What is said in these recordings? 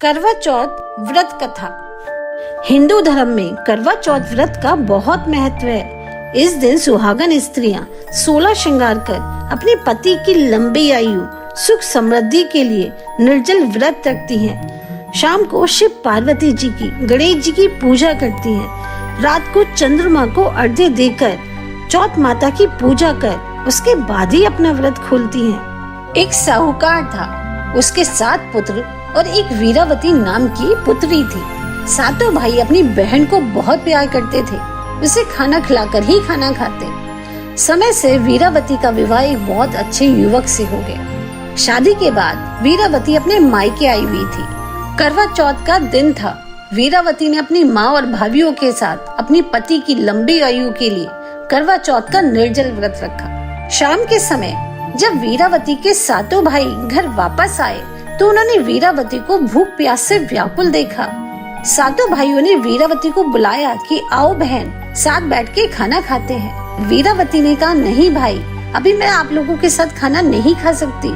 करवा चौथ व्रत कथा। हिंदू धर्म में करवा चौथ व्रत का बहुत महत्व है। इस दिन सुहागन स्त्रियां 16 श्रृंगार कर अपने पति की लंबी आयु सुख समृद्धि के लिए निर्जल व्रत रखती हैं। शाम को शिव पार्वती जी की, गणेश जी की पूजा करती हैं। रात को चंद्रमा को अर्घ्य देकर चौथ माता की पूजा कर उसके बाद ही अपना व्रत खोलती हैं। एक साहूकार था, उसके 7 पुत्र और एक वीरावती नाम की पुत्री थी। सातों भाई अपनी बहन को बहुत प्यार करते थे, उसे खाना खिलाकर ही खाना खाते। समय से वीरावती का विवाह एक बहुत अच्छे युवक से हो गया। शादी के बाद वीरावती अपने मायके आई हुई थी। करवा चौथ का दिन था। वीरावती ने अपनी माँ और भाभीियों के साथ अपनी पति की लंबी आयु के लिए करवा चौथ का निर्जल व्रत रखा। शाम के समय जब वीरावती के सातों भाई घर वापस आए तो उन्होंने वीरावती को भूख प्यास से व्याकुल देखा। सातों भाइयों ने वीरावती को बुलाया कि आओ बहन, साथ बैठ के खाना खाते हैं। वीरावती ने कहा, नहीं भाई, अभी मैं आप लोगों के साथ खाना नहीं खा सकती।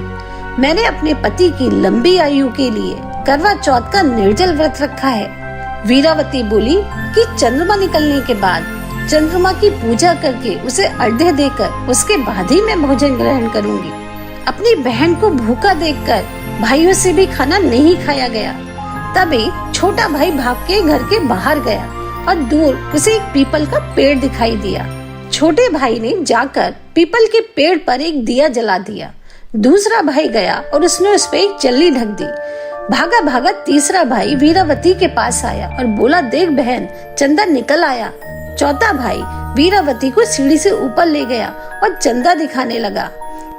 मैंने अपने पति की लंबी आयु के लिए करवा चौथ का निर्जल व्रत रखा है। वीरावती बोली कि चंद्रमा निकलने के बाद चंद्रमा की पूजा करके उसे अर्घ्य देकर उसके बाद ही मैं भोजन ग्रहण करूंगी। अपनी बहन को भूखा देखकर भाइयों से भी खाना नहीं खाया गया। तभी छोटा भाई भाग के घर के बाहर गया और दूर उसे एक पीपल का पेड़ दिखाई दिया। छोटे भाई ने जाकर पीपल के पेड़ पर एक दिया जला दिया। दूसरा भाई गया और उसने उस पे एक चल्ली ढक दी। भागा भागा तीसरा भाई वीरावती के पास आया और बोला, देख बहन, चंदा निकल आया। चौथा भाई वीरावती को सीढ़ी से ऊपर ले गया और चंदा दिखाने लगा।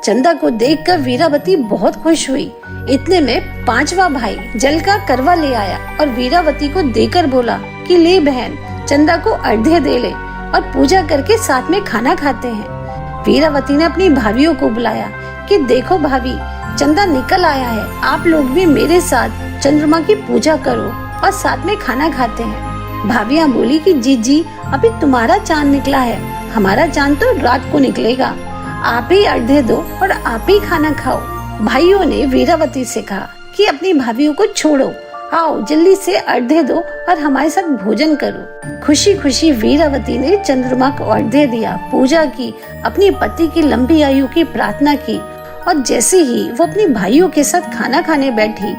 चंदा को देखकर वीरावती बहुत खुश हुई। इतने में 5वां भाई जल का करवा ले आया और वीरावती को देकर बोला कि ले बहन, चंदा को अर्घ्य दे ले और पूजा करके साथ में खाना खाते हैं। वीरावती ने अपनी भाभीियों को बुलाया कि देखो भाभी, चंदा निकल आया है, आप लोग भी मेरे साथ चंद्रमा की पूजा करो और साथ में खाना खाते हैं। भाभियां बोली कि जी, अभी तुम्हारा चांद निकला है, हमारा चांद तो रात को निकलेगा। आप ही अर्घ्य दो और आप ही खाना खाओ। भाइयों ने वीरावती से कहा कि अपनी भाभीियों को छोड़ो, आओ जल्दी से अर्घ्य दो और हमारे साथ भोजन करो। खुशी खुशी वीरावती ने चंद्रमा को अर्घ्य दिया, पूजा की, अपनी पति की लंबी आयु की प्रार्थना की और जैसे ही वो अपने भाइयों के साथ खाना खाने बैठी,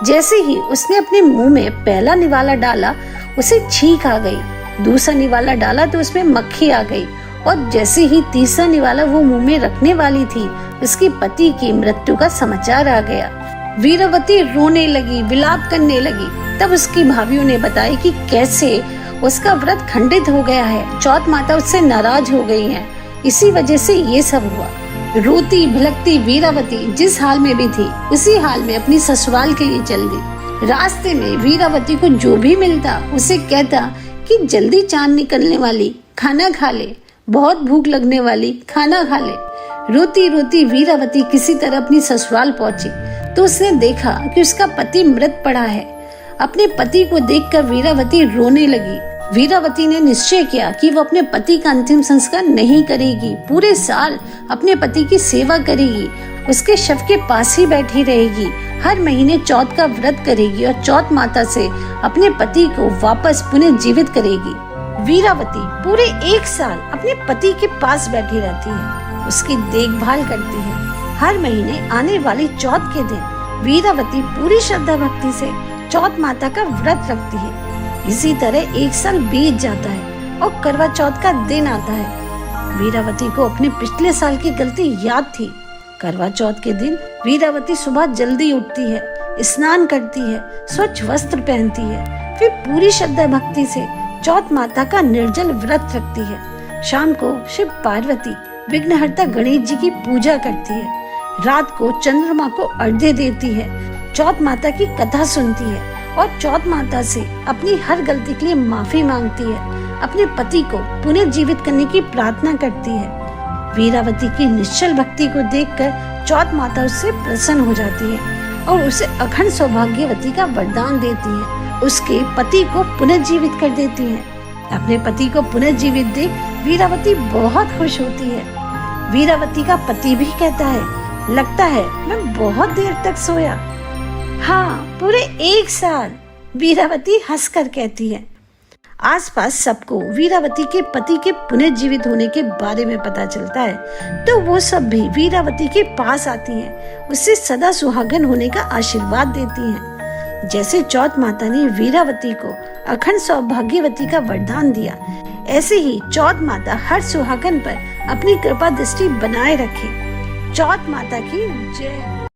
जैसे ही उसने अपने मुंह में पहला निवाला डाला उसे छींक आ गई। दूसरा निवाला डाला तो उसमें मक्खी आ गई और जैसे ही तीसरा निवाला वो मुंह में रखने वाली थी, उसके पति की मृत्यु का समाचार आ गया। वीरावती रोने लगी, विलाप करने लगी। तब उसकी भाभीियों ने बताया कि कैसे उसका व्रत खंडित हो गया है, चौथ माता उससे नाराज हो गई हैं, इसी वजह से ये सब हुआ। रोती भिलकती वीरावती जिस हाल में भी थी उसी हाल में अपनी ससुराल के लिए चल दी। रास्ते में वीरावती को जो भी मिलता उसे कहता कि जल्दी चांद निकलने वाली, खाना खा ले, बहुत भूख लगने वाली, खाना खा ले। रोती रोती वीरावती किसी तरह अपनी ससुराल पहुंची तो उसने देखा कि उसका पति मृत पड़ा है। अपने पति को देखकर वीरावती रोने लगी। वीरावती ने निश्चय किया कि वो अपने पति का अंतिम संस्कार नहीं करेगी, पूरे साल अपने पति की सेवा करेगी, उसके शव के पास ही बैठी रहेगी, हर महीने चौथ का व्रत करेगी और चौथ माता से अपने पति को वापस पुनः जीवित करेगी। वीरावती पूरे 1 साल अपने पति के पास बैठी रहती है, उसकी देखभाल करती है। हर महीने आने वाली चौथ के दिन वीरावती पूरी श्रद्धा भक्ति से चौथ माता का व्रत रखती है। इसी तरह 1 साल बीत जाता है और करवा चौथ का दिन आता है। वीरावती को अपने पिछले साल की गलती याद थी। करवा चौथ के दिन वीरावती सुबह जल्दी उठती है, स्नान करती है, स्वच्छ वस्त्र पहनती है, फिर पूरी श्रद्धा भक्ति से चौथ माता का निर्जल व्रत रखती है। शाम को शिव पार्वती, विघ्नहर्ता गणेश जी की पूजा करती है। रात को चंद्रमा को अर्घ्य देती है, चौथ माता की कथा सुनती है और चौथ माता से अपनी हर गलती के लिए माफी मांगती है। अपने पति को पुनः जीवित करने की प्रार्थना करती है। वीरावती की निश्चल भक्ति को देखकर चौथ माता उससे प्रसन्न हो जाती है और उसे अखंड सौभाग्यवती का वरदान देती है। उसके पति को पुनर्जीवित कर देती है। अपने पति को पुनर्जीवित देख वीरावती बहुत खुश होती है। वीरावती का पति भी कहता है, लगता है मैं बहुत देर तक सोया। हाँ, पूरे 1 साल, वीरावती हंसकर कहती है। आसपास सबको वीरावती के पति के पुनर्जीवित होने के बारे में पता चलता है, तो वो सब भी वीरावती के पास आती हैं, उससे सदा सुहागन होने का आशीर्वाद देती हैं। जैसे चौथ माता ने वीरावती को अखंड सौभाग्यवती का वरदान दिया, ऐसे ही चौथ माता हर सुहागन पर अपनी कृपा दृष्टि बनाए रखे। चौथ माता की जय।